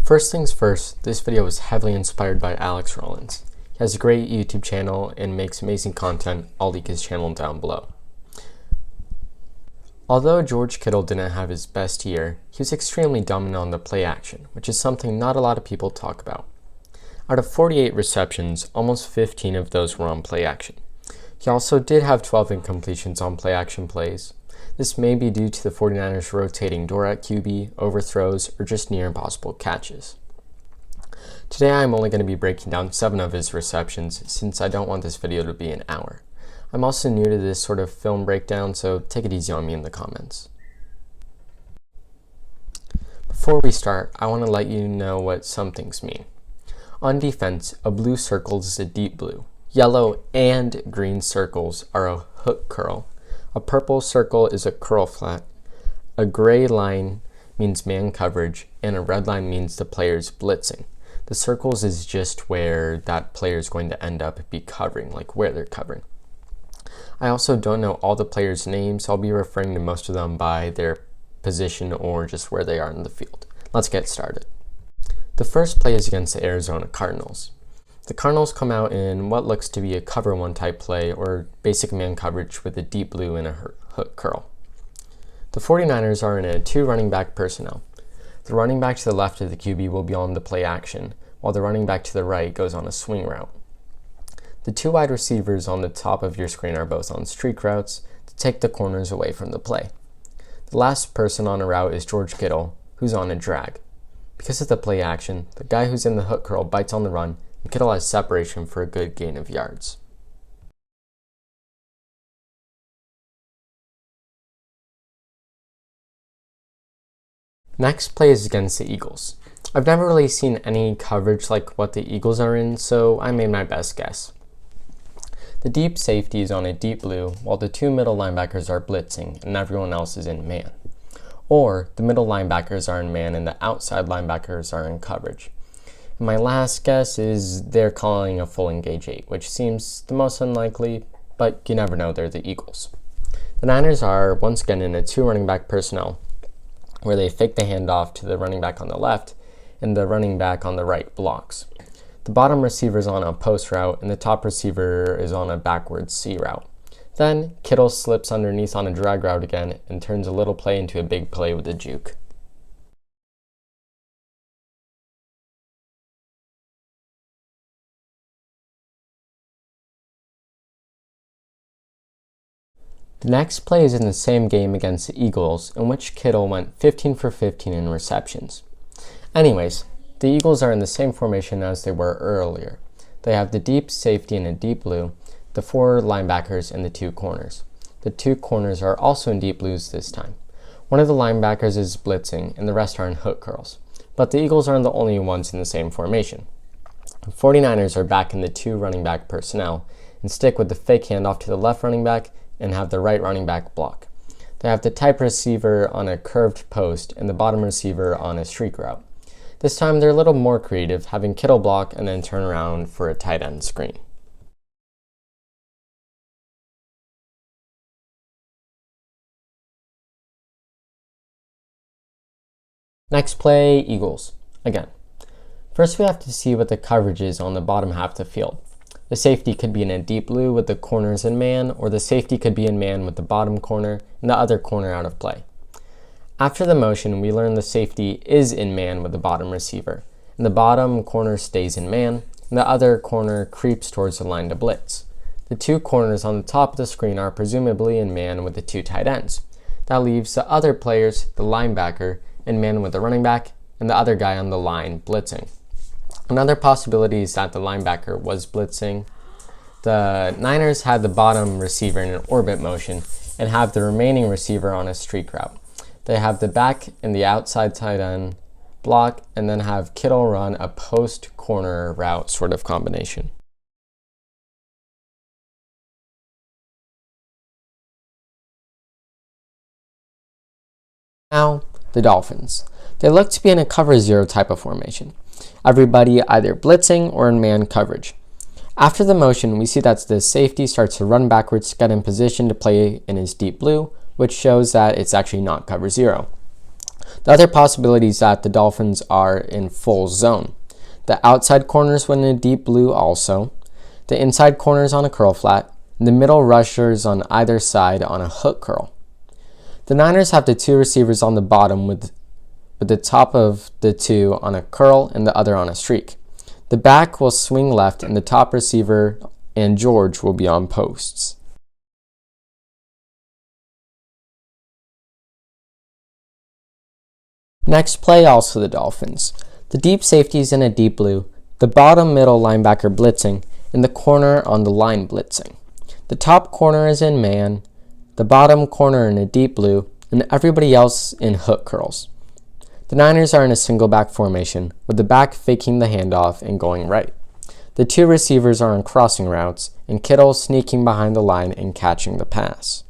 First things first, this video was heavily inspired by Alex Rollins. He has a great YouTube channel and makes amazing content. I'll link his channel down below. Although George Kittle didn't have his best year, he was extremely dominant on the play action, which is something not a lot of people talk about. Out of 48 receptions, almost 15 of those were on play action. He also did have 12 incompletions on play action plays. This may be due to the 49ers rotating door at QB, overthrows, or just near impossible catches. Today I'm only going to be breaking down 7 of his receptions since I don't want this video to be an hour. I'm also new to this sort of film breakdown, so take it easy on me in the comments. Before we start, I want to let you know what some things mean. On defense, a blue circle is a deep blue. Yellow and green circles are a hook curl. A purple circle is a curl flat. A gray line means man coverage, and a red line means the player's blitzing. The circles is just where that player is going to end up be covering, like where they're covering. I also don't know all the players' names, so I'll be referring to most of them by their position or just where they are in the field. Let's get started. The first play is against the Arizona Cardinals. The Cardinals come out in what looks to be a cover one type play or basic man coverage with a deep blue and a hook curl. The 49ers are in a 2 running back personnel. The running back to the left of the QB will be on the play action, while the running back to the right goes on a swing route. The 2 wide receivers on the top of your screen are both on streak routes to take the corners away from the play. The last person on a route is George Kittle, who's on a drag. Because of the play action, the guy who's in the hook curl bites on the run, and Kittle has separation for a good gain of yards. Next play is against the Eagles. I've never really seen any coverage like what the Eagles are in, so I made my best guess. The deep safety is on a deep blue, while the 2 middle linebackers are blitzing and everyone else is in man. Or the middle linebackers are in man and the outside linebackers are in coverage. And my last guess is they're calling a full engage 8, which seems the most unlikely, but you never know, they're the Eagles. The Niners are once again in a 2 running back personnel, where they fake the handoff to the running back on the left and the running back on the right blocks. The bottom receiver is on a post route and the top receiver is on a backwards C route. Then Kittle slips underneath on a drag route again and turns a little play into a big play with a juke. The next play is in the same game against the Eagles, in which Kittle went 15 for 15 in receptions. Anyways, the Eagles are in the same formation as they were earlier. They have the deep safety in a deep blue, the 4 linebackers, and the 2 corners. The 2 corners are also in deep blues this time. One of the linebackers is blitzing, and the rest are in hook curls. But the Eagles aren't the only ones in the same formation. The 49ers are back in the 2 running back personnel, and stick with the fake handoff to the left running back and have the right running back block. They have the type receiver on a curved post and the bottom receiver on a streak route. This time they're a little more creative, having Kittle block and then turn around for a tight end screen. Next play, Eagles. Again. First we have to see what the coverage is on the bottom half of the field. The safety could be in a deep blue with the corners in man, or the safety could be in man with the bottom corner and the other corner out of play. After the motion, we learn the safety is in man with the bottom receiver, and the bottom corner stays in man, and the other corner creeps towards the line to blitz. The 2 corners on the top of the screen are presumably in man with the 2 tight ends. That leaves the other players, the linebacker, in man with the running back, and the other guy on the line blitzing. Another possibility is that the linebacker was blitzing. The Niners had the bottom receiver in an orbit motion and have the remaining receiver on a streak route. They have the back and the outside tight end block and then have Kittle run a post corner route sort of combination. Now, the Dolphins. They look to be in a cover 0 type of formation. Everybody either blitzing or in man coverage. After the motion, we see that the safety starts to run backwards to get in position to play in his deep blue, which shows that it's actually not cover 0. The other possibility is that the Dolphins are in full zone. The outside corners went in a deep blue also, the inside corners on a curl flat, and the middle rushers on either side on a hook curl. The Niners have the two receivers on the bottom with the top of the two on a curl and the other on a streak. The back will swing left and the top receiver and George will be on posts. Next play also the Dolphins. The deep safety is in a deep blue, the bottom middle linebacker blitzing, and the corner on the line blitzing. The top corner is in man, the bottom corner in a deep blue, and everybody else in hook curls. The Niners are in a single back formation, with the back faking the handoff and going right. The two receivers are on crossing routes, and Kittle sneaking behind the line and catching the pass.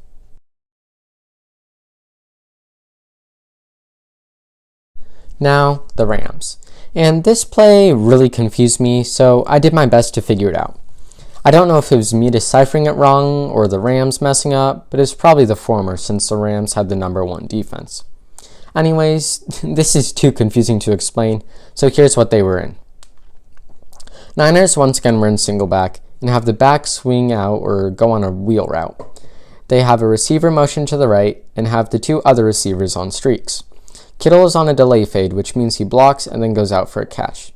Now, the Rams. And this play really confused me, so I did my best to figure it out. I don't know if it was me deciphering it wrong or the Rams messing up, but it's probably the former since the Rams had the number one defense. Anyways, this is too confusing to explain, so here's what they were in. Niners once again were in single back and have the back swing out or go on a wheel route. They have a receiver motion to the right and have the two other receivers on streaks. Kittle is on a delay fade, which means he blocks and then goes out for a catch.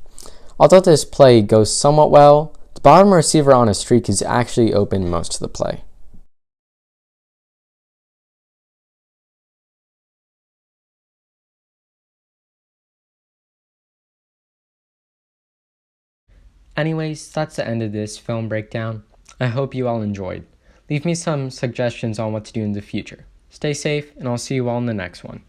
Although this play goes somewhat well, the bottom receiver on a streak is actually open most of the play. Anyways, that's the end of this film breakdown. I hope you all enjoyed. Leave me some suggestions on what to do in the future. Stay safe, and I'll see you all in the next one.